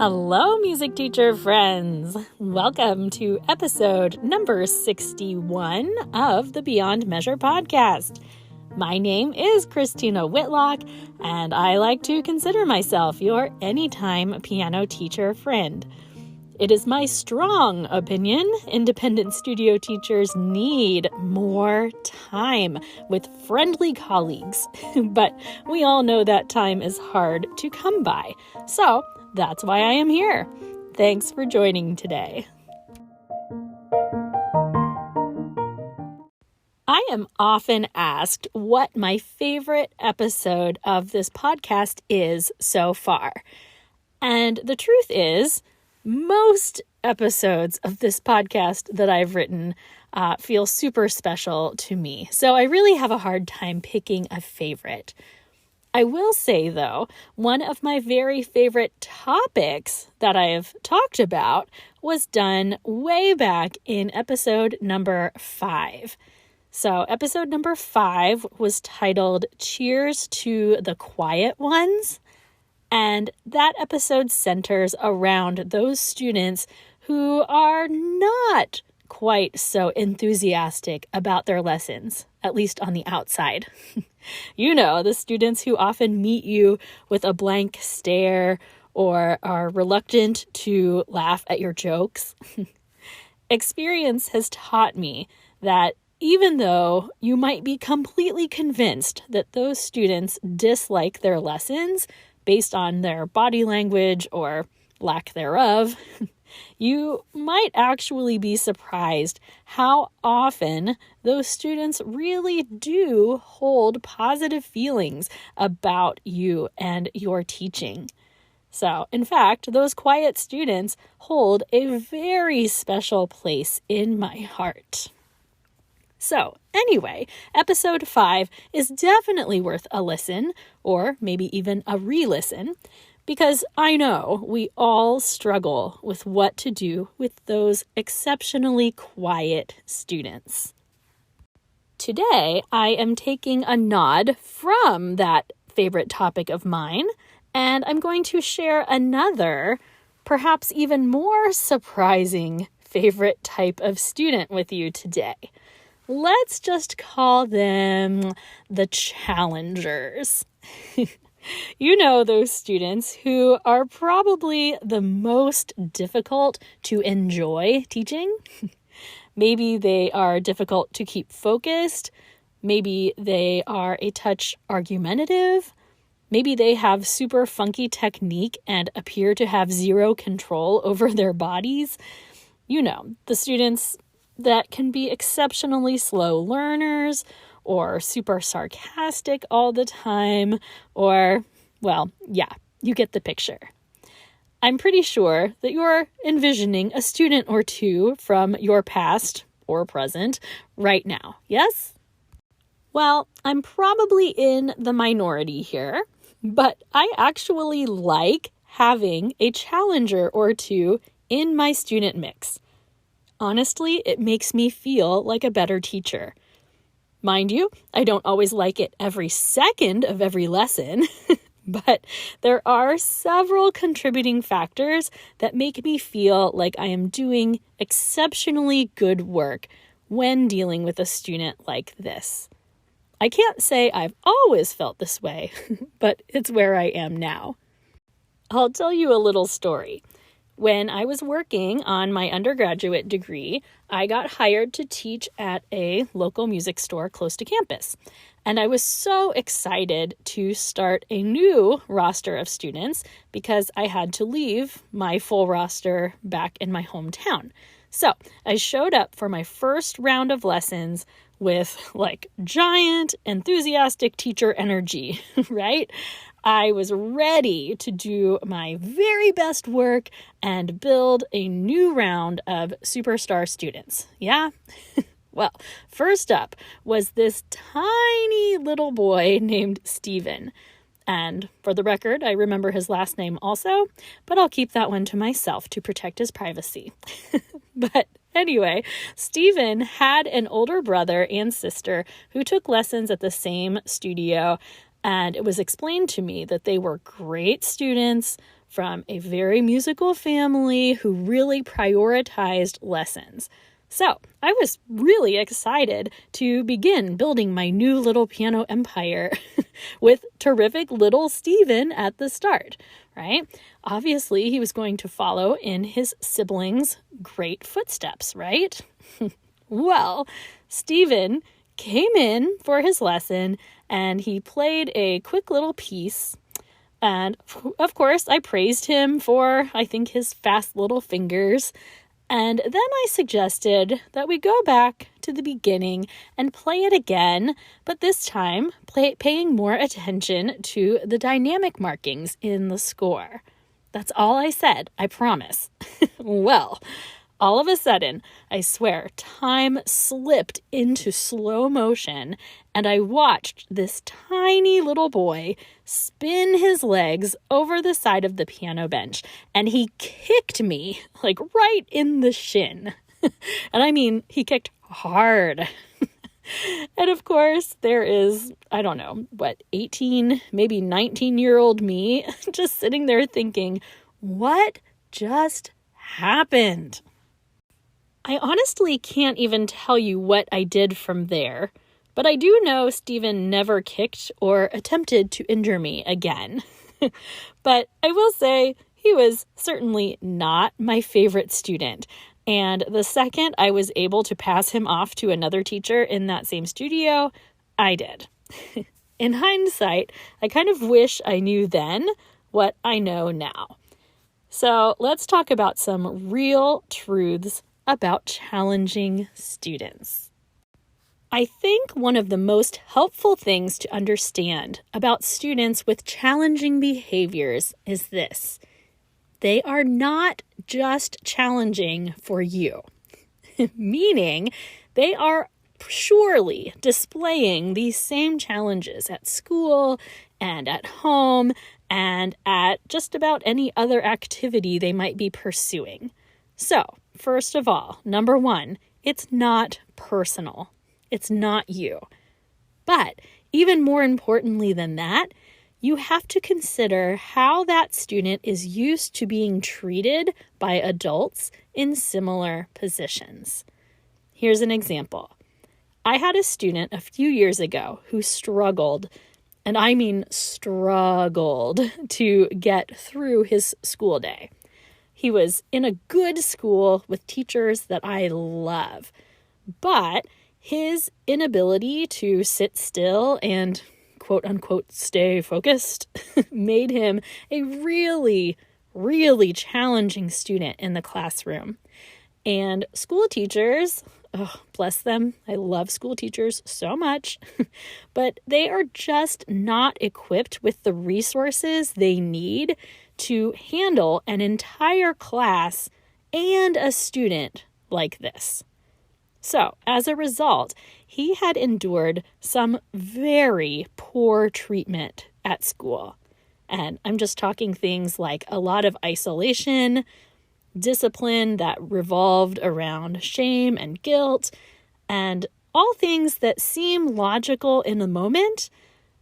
Hello, music teacher friends. Welcome to episode number 61 of the Beyond Measure podcast. My name is Christina Whitlock, and I like to consider myself your anytime piano teacher friend. It is my strong opinion independent studio teachers need more time with friendly colleagues, but we all know that time is hard to come by. So that's why I am here. Thanks for joining today. I am often asked what my favorite episode of this podcast is so far. And the truth is, most episodes of this podcast that I've written feel super special to me. So I really have a hard time picking a favorite. I will say, though, one of my very favorite topics that I've talked about was done way back in episode number 5. So episode number 5 was titled Cheers to the Quiet Ones. And that episode centers around those students who are not quite so enthusiastic about their lessons, at least on the outside. You know, the students who often meet you with a blank stare or are reluctant to laugh at your jokes. Experience has taught me that even though you might be completely convinced that those students dislike their lessons based on their body language or lack thereof, you might actually be surprised how often those students really do hold positive feelings about you and your teaching. So, in fact, those quiet students hold a very special place in my heart. So, anyway, episode 5 is definitely worth a listen, or maybe even a re-listen, because I know we all struggle with what to do with those exceptionally quiet students. Today, I am taking a nod from that favorite topic of mine, and I'm going to share another, perhaps even more surprising favorite type of student with you today. Let's just call them the challengers. You know, those students who are probably the most difficult to enjoy teaching. Maybe they are difficult to keep focused. Maybe they are a touch argumentative. Maybe they have super funky technique and appear to have zero control over their bodies. You know, the students that can be exceptionally slow learners or super sarcastic all the time, or, well, yeah, you get the picture. I'm pretty sure that you're envisioning a student or two from your past or present right now, yes? Well, I'm probably in the minority here, but I actually like having a challenger or two in my student mix. Honestly, it makes me feel like a better teacher. Mind you, I don't always like it every second of every lesson, but there are several contributing factors that make me feel like I am doing exceptionally good work when dealing with a student like this. I can't say I've always felt this way, but it's where I am now. I'll tell you a little story. When I was working on my undergraduate degree, I got hired to teach at a local music store close to campus. And I was so excited to start a new roster of students because I had to leave my full roster back in my hometown. So I showed up for my first round of lessons with giant enthusiastic teacher energy, right? I was ready to do my very best work and build a new round of superstar students. Yeah? Well, first up was this tiny little boy named Steven. And for the record, I remember his last name also, but I'll keep that one to myself to protect his privacy. But anyway, Steven had an older brother and sister who took lessons at the same studio, and it was explained to me that they were great students, from a very musical family who really prioritized lessons. So I was really excited to begin building my new little piano empire with terrific little Stephen at the start, right? Obviously, he was going to follow in his siblings' great footsteps, right? Well, Stephen came in for his lesson and he played a quick little piece. And of course, I praised him for, I think, his fast little fingers. And then I suggested that we go back to the beginning and play it again, but this time paying more attention to the dynamic markings in the score. That's all I said, I promise. Well, all of a sudden, I swear, time slipped into slow motion, and I watched this tiny little boy spin his legs over the side of the piano bench, and he kicked me, like, right in the shin. And I mean, he kicked hard. And of course, there is, 18, maybe 19-year-old me just sitting there thinking, what just happened? I honestly can't even tell you what I did from there, but I do know Stephen never kicked or attempted to injure me again. But I will say he was certainly not my favorite student, and the second I was able to pass him off to another teacher in that same studio, I did. In hindsight, I kind of wish I knew then what I know now. So let's talk about some real truths about challenging students. I think one of the most helpful things to understand about students with challenging behaviors is this: they are not just challenging for you, meaning they are surely displaying these same challenges at school and at home and at just about any other activity they might be pursuing. So, first of all, number one, it's not personal. It's not you. But even more importantly than that, you have to consider how that student is used to being treated by adults in similar positions. Here's an example. I had a student a few years ago who struggled, and I mean struggled, to get through his school day. He was in a good school with teachers that I love, but his inability to sit still and quote unquote stay focused made him a really, really challenging student in the classroom. And school teachers, oh, bless them, I love school teachers so much, but they are just not equipped with the resources they need to handle an entire class and a student like this. So, as a result, he had endured some very poor treatment at school. And I'm just talking things like a lot of isolation, discipline that revolved around shame and guilt, and all things that seem logical in the moment,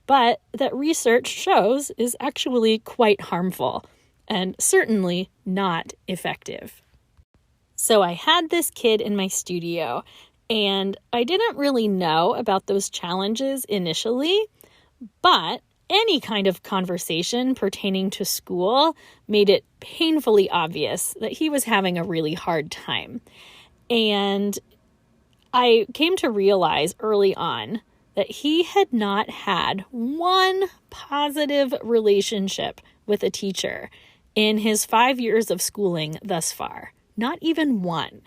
but that research shows is actually quite harmful and certainly not effective. So I had this kid in my studio, and I didn't really know about those challenges initially, but any kind of conversation pertaining to school made it painfully obvious that he was having a really hard time. And I came to realize early on that he had not had one positive relationship with a teacher in his 5 years of schooling thus far. Not even one.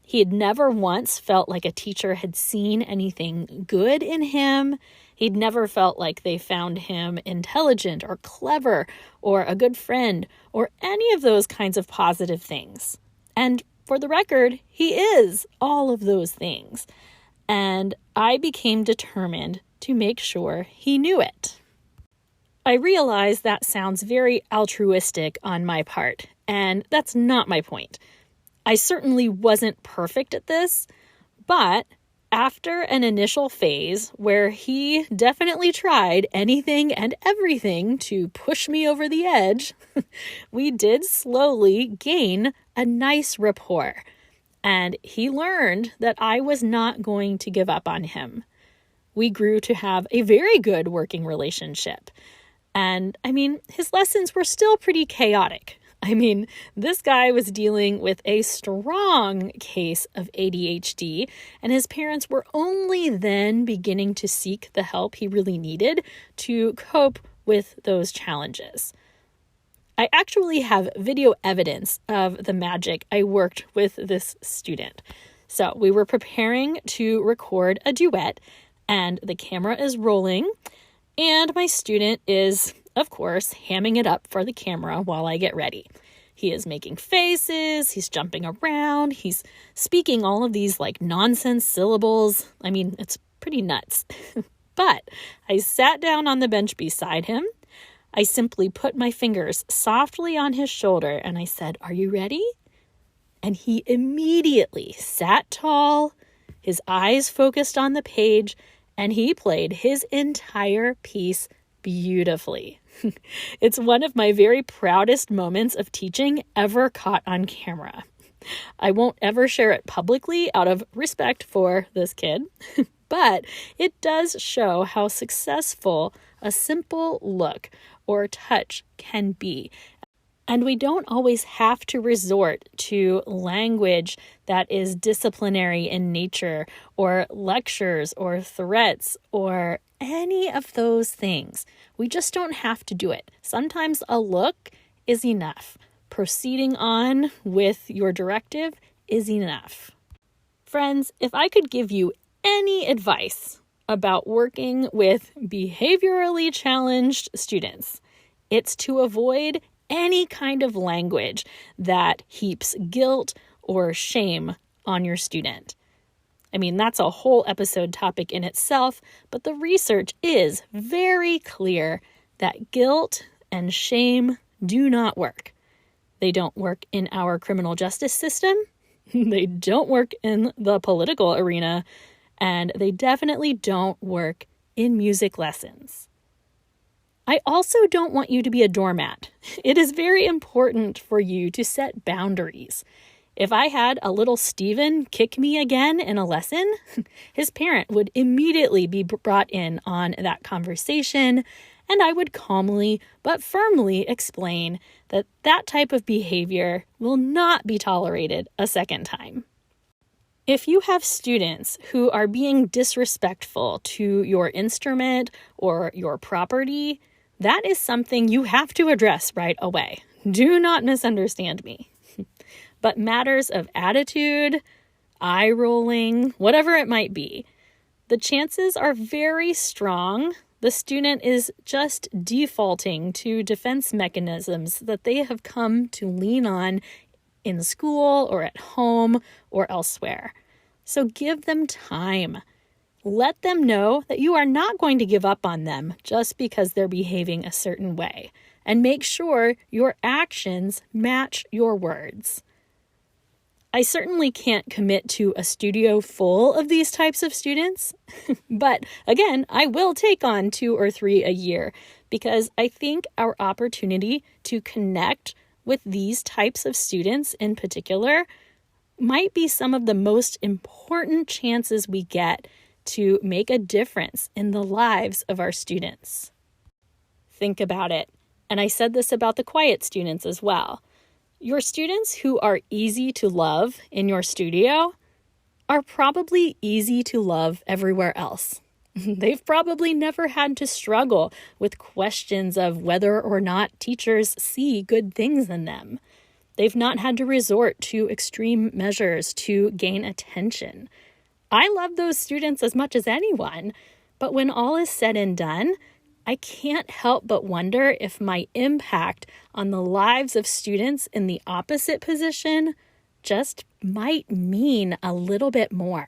He had never once felt like a teacher had seen anything good in him. He'd never felt like they found him intelligent or clever or a good friend or any of those kinds of positive things. And for the record, he is all of those things. And I became determined to make sure he knew it. I realize that sounds very altruistic on my part, and that's not my point. I certainly wasn't perfect at this, but after an initial phase where he definitely tried anything and everything to push me over the edge, we did slowly gain a nice rapport. And he learned that I was not going to give up on him. We grew to have a very good working relationship. And his lessons were still pretty chaotic. This guy was dealing with a strong case of ADHD, and his parents were only then beginning to seek the help he really needed to cope with those challenges. I actually have video evidence of the magic I worked with this student. So we were preparing to record a duet, and the camera is rolling, and my student is, of course, hamming it up for the camera while I get ready. He is making faces, he's jumping around, he's speaking all of these nonsense syllables. It's pretty nuts. But I sat down on the bench beside him. I simply put my fingers softly on his shoulder and I said, "Are you ready?" And he immediately sat tall, his eyes focused on the page, and he played his entire piece beautifully. It's one of my very proudest moments of teaching ever caught on camera. I won't ever share it publicly out of respect for this kid, but it does show how successful a simple look or touch can be. And we don't always have to resort to language that is disciplinary in nature, or lectures, or threats, or any of those things. We just don't have to do it. Sometimes a look is enough. Proceeding on with your directive is enough. Friends, if I could give you any advice about working with behaviorally challenged students, it's to avoid any kind of language that heaps guilt or shame on your student. That's a whole episode topic in itself, but the research is very clear that guilt and shame do not work. They don't work in our criminal justice system, they don't work in the political arena, and they definitely don't work in music lessons. I also don't want you to be a doormat. It is very important for you to set boundaries. If I had a little Steven kick me again in a lesson, his parent would immediately be brought in on that conversation, and I would calmly but firmly explain that that type of behavior will not be tolerated a second time. If you have students who are being disrespectful to your instrument or your property, that is something you have to address right away. Do not misunderstand me. But matters of attitude, eye rolling, whatever it might be, the chances are very strong the student is just defaulting to defense mechanisms that they have come to lean on in school or at home or elsewhere. So give them time. Let them know that you are not going to give up on them just because they're behaving a certain way. And make sure your actions match your words. I certainly can't commit to a studio full of these types of students, but again, I will take on 2 or 3 a year because I think our opportunity to connect with these types of students in particular might be some of the most important chances we get to make a difference in the lives of our students. Think about it. And I said this about the quiet students as well. Your students who are easy to love in your studio are probably easy to love everywhere else. They've probably never had to struggle with questions of whether or not teachers see good things in them. They've not had to resort to extreme measures to gain attention. I love those students as much as anyone, but when all is said and done, I can't help but wonder if my impact on the lives of students in the opposite position just might mean a little bit more.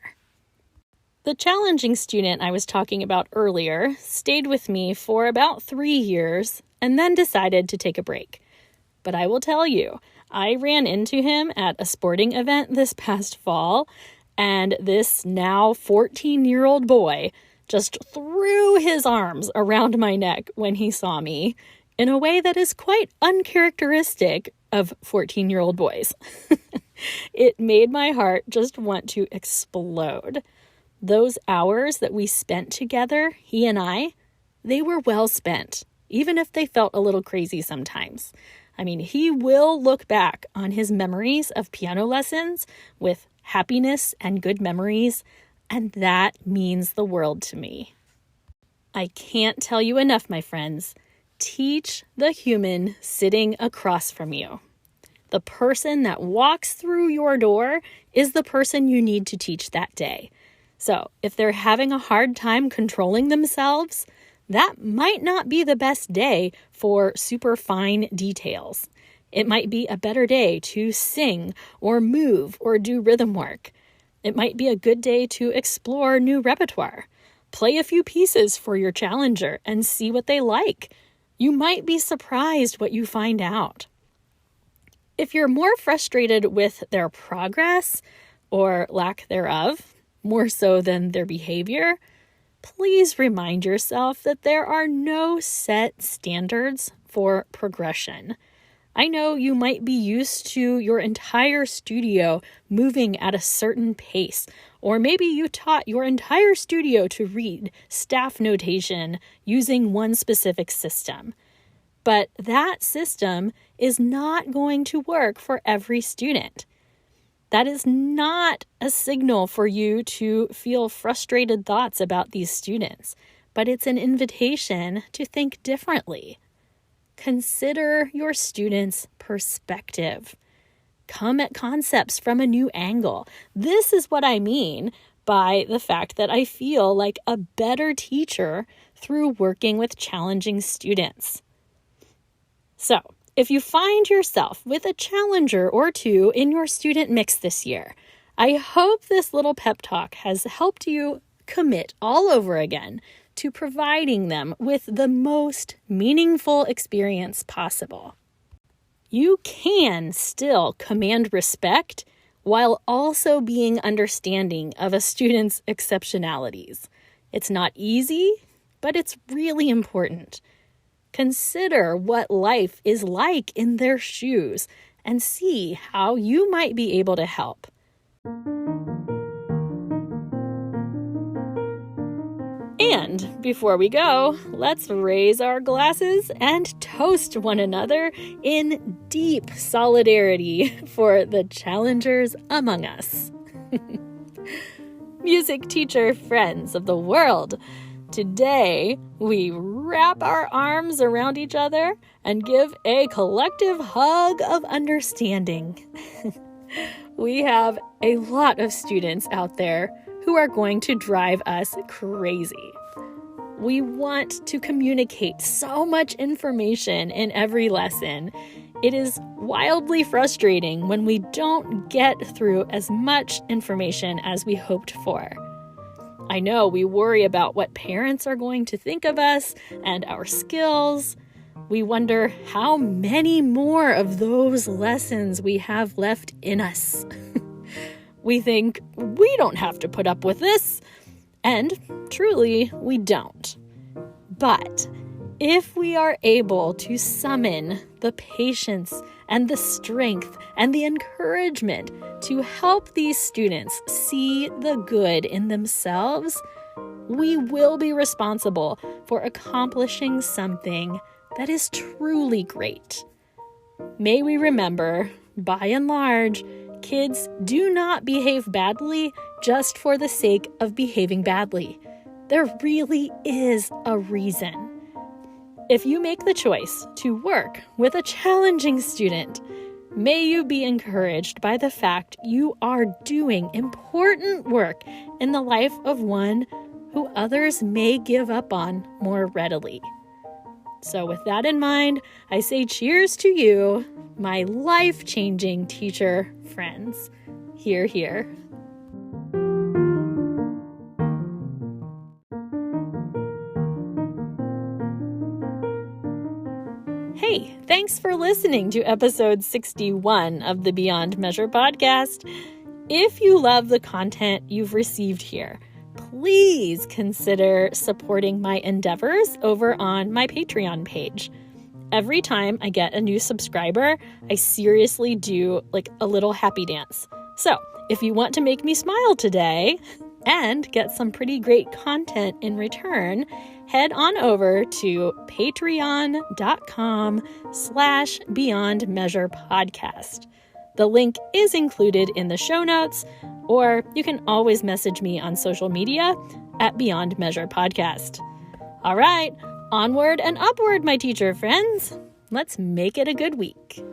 The challenging student I was talking about earlier stayed with me for about 3 years and then decided to take a break. But I will tell you, I ran into him at a sporting event this past fall, And this now 14-year-old boy just threw his arms around my neck when he saw me in a way that is quite uncharacteristic of 14-year-old boys. It made my heart just want to explode. Those hours that we spent together, he and I, they were well spent, even if they felt a little crazy sometimes. I mean, he will look back on his memories of piano lessons with happiness and good memories, and that means the world to me. I can't tell you enough, my friends. Teach the human sitting across from you. The person that walks through your door is the person you need to teach that day. So if they're having a hard time controlling themselves, that might not be the best day for super fine details. It might be a better day to sing or move or do rhythm work. It might be a good day to explore new repertoire. Play a few pieces for your challenger and see what they like. You might be surprised what you find out. If you're more frustrated with their progress or lack thereof, more so than their behavior, please remind yourself that there are no set standards for progression. I know you might be used to your entire studio moving at a certain pace, or maybe you taught your entire studio to read staff notation using one specific system. But that system is not going to work for every student. That is not a signal for you to feel frustrated thoughts about these students, but it's an invitation to think differently. Consider your students' perspective. Come at concepts from a new angle. This is what I mean by the fact that I feel like a better teacher through working with challenging students. So, if you find yourself with a challenger or two in your student mix this year, I hope this little pep talk has helped you commit all over again to providing them with the most meaningful experience possible. You can still command respect while also being understanding of a student's exceptionalities. It's not easy, but it's really important. Consider what life is like in their shoes and see how you might be able to help. And before we go, let's raise our glasses and toast one another in deep solidarity for the challengers among us. Music teacher friends of the world, today we wrap our arms around each other and give a collective hug of understanding. We have a lot of students out there who are going to drive us crazy. We want to communicate so much information in every lesson. It is wildly frustrating when we don't get through as much information as we hoped for. I know we worry about what parents are going to think of us and our skills. We wonder how many more of those lessons we have left in us. We think we don't have to put up with this, and truly we don't. But if we are able to summon the patience and the strength and the encouragement to help these students see the good in themselves, we will be responsible for accomplishing something that is truly great. May we remember, by and large, kids do not behave badly just for the sake of behaving badly. There really is a reason. If you make the choice to work with a challenging student, may you be encouraged by the fact you are doing important work in the life of one who others may give up on more readily. So with that in mind, I say cheers to you, my life-changing teacher friends. Hear, hear. Hey, thanks for listening to episode 61 of the Beyond Measure podcast. If you love the content you've received here, please consider supporting my endeavors over on my Patreon page. Every time I get a new subscriber, I seriously do like a little happy dance. So if you want to make me smile today and get some pretty great content in return, head on over to patreon.com/Beyond Measure Podcast. The link is included in the show notes, or you can always message me on social media at Beyond Measure Podcast. All right, onward and upward, my teacher friends. Let's make it a good week.